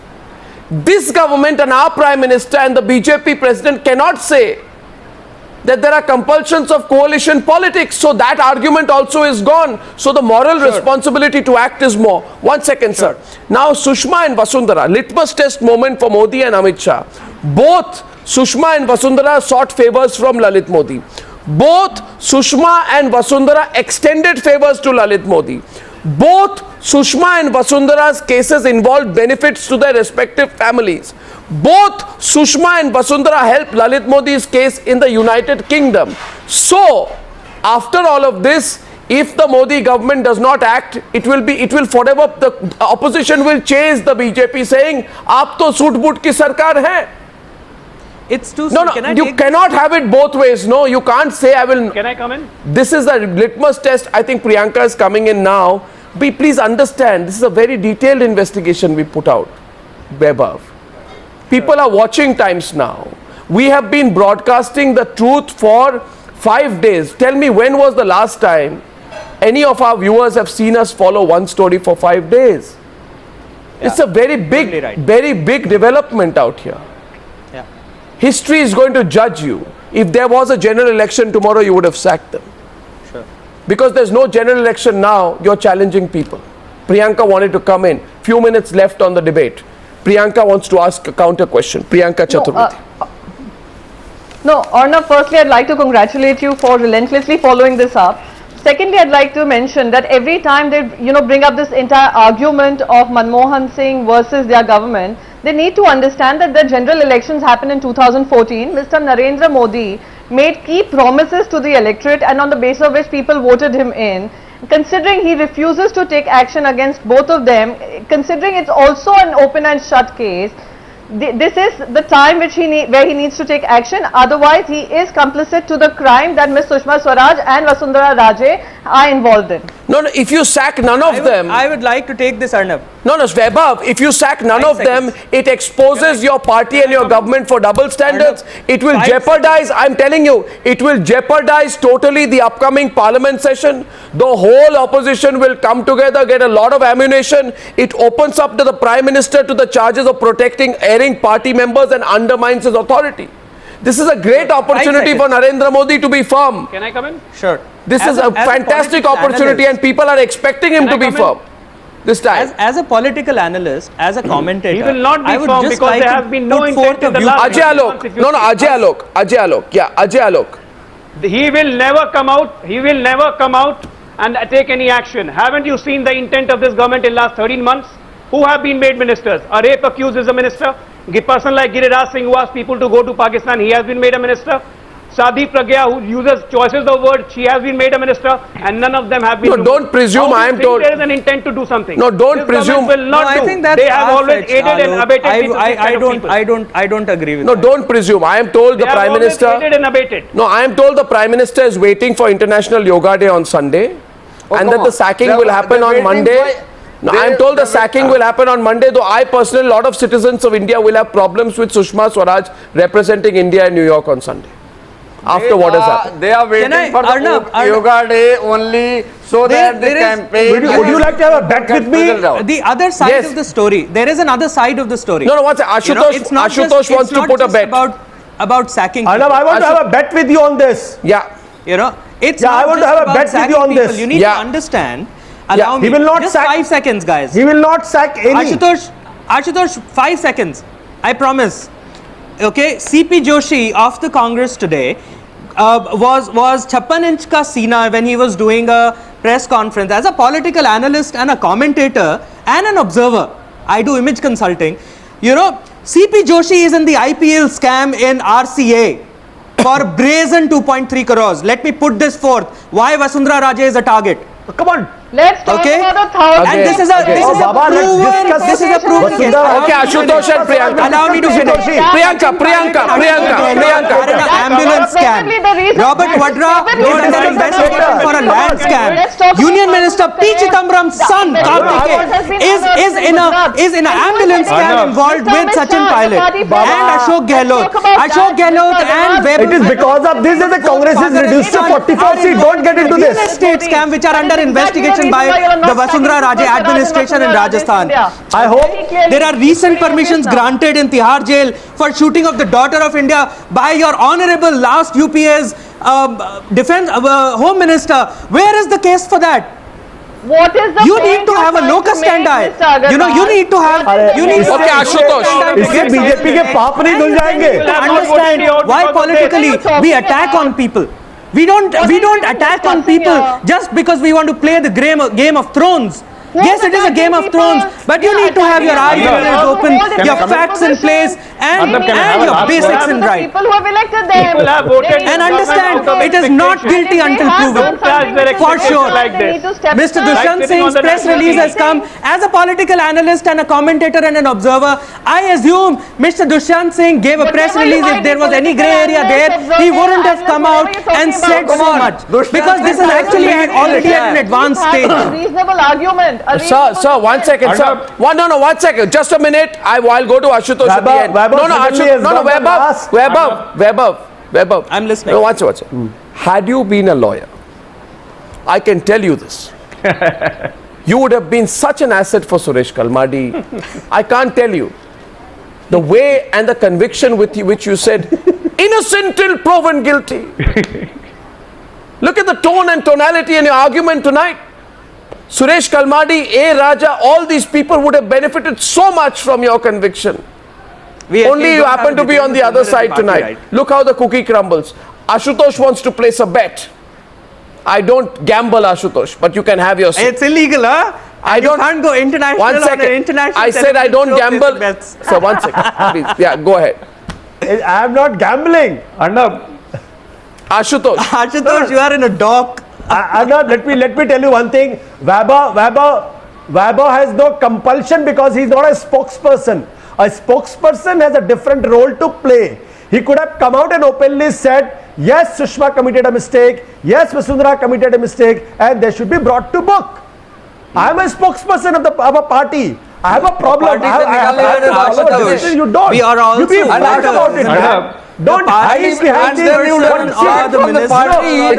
This government and our Prime Minister and the BJP President cannot say that there are compulsions of coalition politics. So that argument also is gone. So the moral responsibility to act is more. 1 second, sir. Now Sushma and Vasundhara, litmus test moment for Modi and Amit Shah. Both Sushma and Vasundhara sought favors from Lalit Modi. Both Sushma and Vasundhara extended favors to Lalit Modi. Both Sushma and Vasundhara's cases involved benefits to their respective families. Both Sushma and Vasundhara helped Lalit Modi's case in the United Kingdom. So, after all of this, if the Modi government does not act, it will forever, the opposition will chase the BJP saying, "Aap to suit boot ki sarkar hai." It's too No, you cannot have it both ways. No, you can't say I will. Can I come in? This is a litmus test. I think Priyanka is coming in now. Please understand, this is a very detailed investigation we put out, Vaibhav. People are watching Times Now. We have been broadcasting the truth for 5 days. Tell me, when was the last time any of our viewers have seen us follow one story for 5 days? It's a very big development out here. Yeah. History is going to judge you. If there was a general election tomorrow, you would have sacked them. Sure. Because there's no general election now, you're challenging people. Priyanka wanted to come in. Few minutes left on the debate. Priyanka wants to ask a counter question. Priyanka Chaturvedi. No, Arnab, firstly, I'd like to congratulate you for relentlessly following this up. Secondly, I'd like to mention that every time they, bring up this entire argument of Manmohan Singh versus their government, they need to understand that the general elections happened in 2014. Mr. Narendra Modi made key promises to the electorate, and on the basis of which people voted him in. Considering he refuses to take action against both of them, considering it's also an open and shut case, this is the time where he needs to take action. Otherwise, he is complicit to the crime that Ms. Sushma Swaraj and Vasundhara Raje are involved in. No, if you sack none of them... I would like to take this, Arnab. No, Vaibhav, if you sack none of them, it exposes your party and your government for double standards. It will jeopardize, I'm telling you, it will jeopardize totally the upcoming parliament session. The whole opposition will come together, get a lot of ammunition. It opens up to the Prime Minister to the charges of protecting erring party members and undermines his authority. This is a great opportunity for Narendra Modi to be firm. Can I come in? Sure. This is a fantastic opportunity and people are expecting him to be firm this time. As a political analyst, as a commentator, He will not be I would firm just because like there to has been no put intent forth a in the view- last Ajay Alok. No, Ajay Alok. Yeah, Ajay Alok. He will never come out. He will never come out and take any action. Haven't you seen the intent of this government in last 13 months? Who have been made ministers? A rape accused is a minister. A person like Giriraj Singh who asked people to go to Pakistan, he has been made a minister. Sadhi Pragya, who uses choices of words, she has been made a minister, and none of them have been. No, don't presume. I am told there is an intent to do something. No, don't This presume. government will not No, do. I think that's they have always far-fetched, aided and Alok. abetted people. I don't agree with No, that. don't presume. I am told the They have Prime always Minister. aided and abetted. No, I am told the Prime Minister is waiting for International Yoga Day on Sunday, and that the sacking will happen on Monday. No, I am told the sacking will happen on Monday, though I personally, a lot of citizens of India will have problems with Sushma Swaraj representing India in New York on Sunday. After what has happened. They are waiting for Arnab, the Yoga Day only so that the there is- campaign... Would you like to have a bet with me? The other side Yes. of the story, there is another side of the story. No, one second. Ashutosh wants to put a bet. About sacking Arnab, people. I want to have a bet with you on this. Yeah. It's Yeah, not I want to just have a about bet with you sacking on people. this. You need Yeah. to understand. Allow me. He will not just sack- 5 seconds, guys. He will not sack any. Ashutosh, 5 seconds. I promise. Okay, CP Joshi of the Congress today was 56 inch ka Sina when he was doing a press conference. As a political analyst and a commentator and an observer, I do image consulting. You know, CP Joshi is in the IPL scam in RCA for brazen 2.3 crores. Let me put this forth. Why Vasundhara Raje is a target. Come on. Let's talk Okay. about the thousand. And this is a Baba, let's discuss this is a proven case. Okay, Ashutosh and Priyanka. Allow me to finish. Priyanka. An ambulance scam. Robert Vadra is under investigation for a land scam. Union Minister P. Chidambaram's son Karthike is in an ambulance scam involved with Sachin Pilot and Ashok Gehlot. Ashok Gehlot and Vaibhav. It is because of this that the Congress is reduced to 44 seats. Don't get into Real this. estate scam which are under investigation by the Vasundhara Raje administration in Rajasthan. I hope There are recent permissions granted in Tihar jail for shooting of the daughter of India by your honorable last UPA's defense home minister. Where is the case for that? What is the You point need to you're have a trying locus to make, standi. Mr. Aggarwal? You know, you need to have. You need to Okay, Ashutosh. इससे BJP के पाप नहीं धुल जाएंगे. understand why politically we attack on people. We don't attack on people just because we want to play the game of thrones. Yes, it is a game of thrones, but you need to have your arguments open, your facts in place, and your basics in right. People who have elected them. People have voted And understand, it is not guilty until proven. For sure. Mr. Dushant Singh's press release has come. As a political analyst and a commentator and an observer, I assume Mr. Dushant Singh gave a press release. If there was any grey area there, he wouldn't have come out and said so much. Because this is actually already at an advanced stage. Reasonable argument. Sir, 1 second, sir. 1 second. Just a minute. I'll go to Ashutosh at the end. Vaibhav. I'm listening. No, one second. Had you been a lawyer, I can tell you this. You would have been such an asset for Suresh Kalmadi. I can't tell you. The way and the conviction with which you said, innocent till proven guilty. Look at the tone and tonality in your argument tonight. Suresh Kalmadi, A. Raja, all these people would have benefited so much from your conviction. Only you happen to be on the other side tonight. Right. Look how the cookie crumbles. Ashutosh wants to place a bet. I don't gamble, Ashutosh, but you can have your say. It's illegal, huh? You can't go international. 1 second. On an international I said I don't gamble. Bets. So 1 second, please. Yeah, go ahead. I am not gambling. Arnab, Ashutosh, you are in a dock. Arnab, let me tell you one thing. Vaibhav has no compulsion because he is not a spokesperson. A spokesperson has a different role to play. He could have come out and openly said, yes, Sushma committed a mistake, yes, Vasundhara committed a mistake, and they should be brought to book. I am a spokesperson of a party. I have a problem. I have to follow a decision. You don't. We are also you be flat about it. Don't hide behind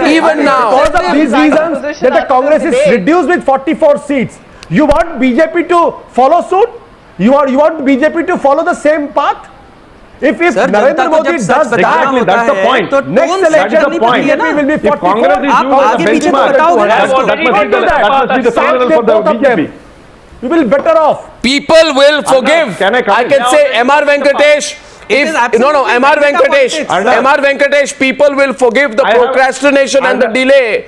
Even now, because of these reasons that the Congress is reduced with 44 seats. You want BJP to follow suit? You want BJP to follow the same path? If Narendra Modi does that, that's the point. Next election, BJP will be 44. If Congress is used as a benchmark, that must be the final for the BJP. We will better off. people will forgive. Can I can say MR Venkatesh. MR Venkatesh, people will forgive the procrastination and the delay.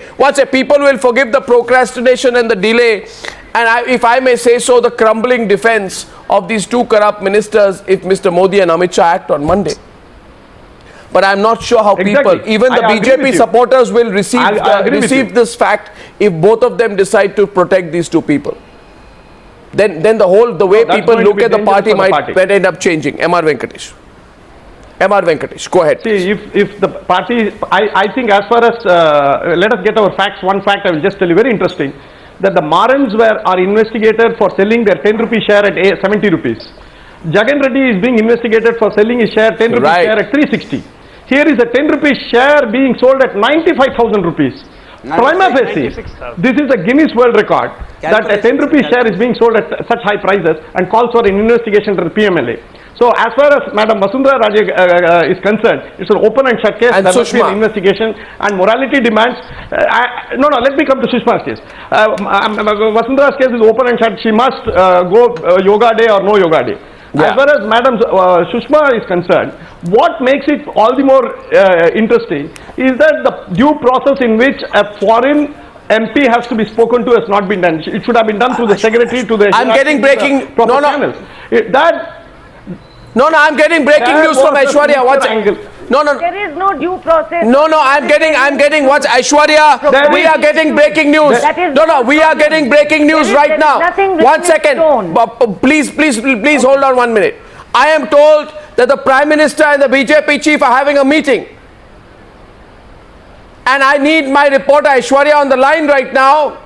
People will forgive the procrastination and the delay. And if I may say so, the crumbling defense of these two corrupt ministers if Mr. Modi and Amit Shah act on Monday. But I'm not sure how people, even the BJP supporters will receive this fact if both of them decide to protect these two people. Then the way people look at the party might end up changing. MR Venkatesh, go ahead. See, if the party, I think as far as, let us get our facts. One fact I will just tell you, very interesting, that the Marans are investigated for selling their 10 rupee share at 70 rupees. Jagan Reddy is being investigated for selling his share, 10 rupee share at 360. Here is a 10 rupee share being sold at 95,000 rupees. Prima facie, this is a Guinness World Record that a 10 rupee share is being sold at such high prices and calls for an investigation to the PMLA. So as far as Madam Vasundhara Raje is concerned, it's an open and shut case. And there must be an investigation and morality demands. Let me come to Sushma's case. Vasundhara's case is open and shut. She must go yoga day or no yoga day. Yeah. As far as Madam Sushma is concerned, what makes it all the more interesting is that the due process in which a foreign MP has to be spoken to has not been done. It should have been done through the secretary to the. I'm getting breaking. I'm getting breaking news from Aishwarya. There is no due process. I'm getting what's Aishwarya. We are getting breaking news. We are getting breaking news right now. 1 second. Please hold on 1 minute. I am told that the Prime Minister and the BJP chief are having a meeting. And I need my reporter Aishwarya on the line right now.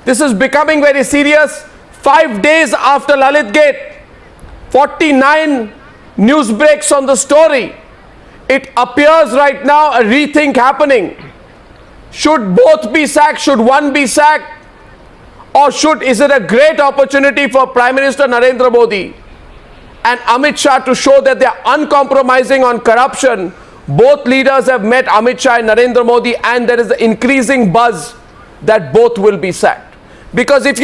This is becoming very serious. 5 days after Lalit Gate, 49 news breaks on the story. It appears right now a rethink happening. Should both be sacked? Should one be sacked? Or is it a great opportunity for Prime Minister Narendra Modi and Amit Shah to show that they are uncompromising on corruption? Both leaders have met Amit Shah and Narendra Modi, and there is an increasing buzz that both will be sacked. Because if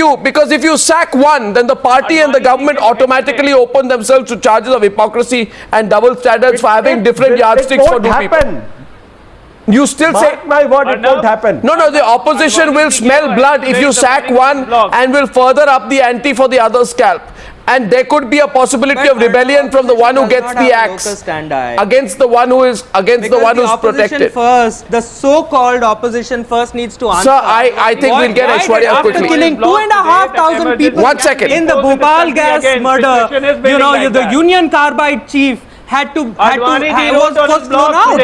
you sack one, then the party and the government automatically open themselves to charges of hypocrisy and double standards for having different yardsticks for two people. You still say, my word, it won't happen. No, the opposition will smell blood if you sack one and will further up the ante for the other's scalp. And there could be a possibility of rebellion from the one who gets the axe against the one who is protected. First, the so-called opposition first needs to answer. Sir, I think we'll get Aishwarya quickly. After killing 2,500 people 1 second. in the Bhopal gas murder, the Union Carbide chief was blown out.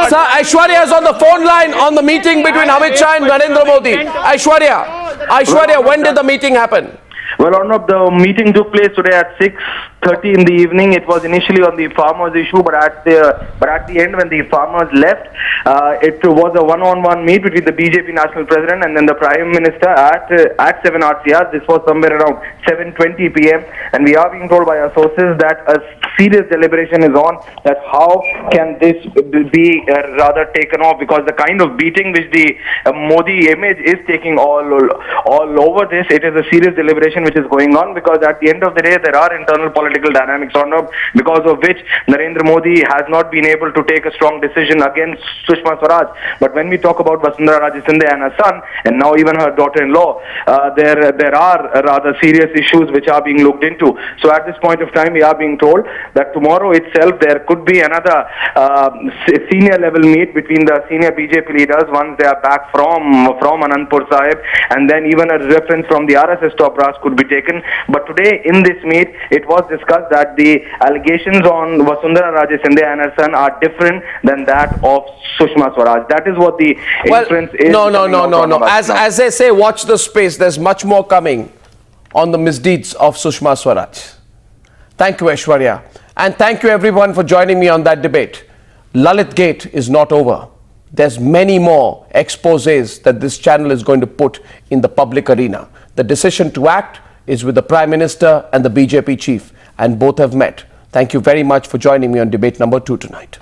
Sir, Aishwarya is on the phone line on the meeting between Amit Shah and Narendra Modi. Aishwarya, when did the meeting happen? Well, Arnab, the meeting took place today at 6:30 in the evening. It was initially on the farmers issue, but at the end, when the farmers left, it was a one-on-one meet between the BJP national president and then the Prime Minister at 7 RCR. This was somewhere around 7:20 p.m. And we are being told by our sources that a serious deliberation is on, that how can this be rather taken off, because the kind of beating which the Modi image is taking all over this, it is a serious deliberation which is going on, because at the end of the day there are internal political dynamics on because of which Narendra Modi has not been able to take a strong decision against Sushma Swaraj. But when we talk about Vasundhara Raje and her son, and now even her daughter-in-law, there are rather serious issues which are being looked into. So at this point of time we are being told that tomorrow itself there could be another senior level meet between the senior BJP leaders once they are back from Anandpur Sahib, and then even a reference from the RSS top brass could be taken. But today in this meet, it was discussed that the allegations on Vasundhara Raje and her son are different than that of Sushma Swaraj. That is what the inference is. No. As they say, watch the space. There's much more coming on the misdeeds of Sushma Swaraj. Thank you, Aishwarya. And thank you everyone for joining me on that debate. Lalit Gate is not over. There's many more exposés that this channel is going to put in the public arena. The decision to act is with the Prime Minister and the BJP chief, and both have met. Thank you very much for joining me on debate number 2 tonight.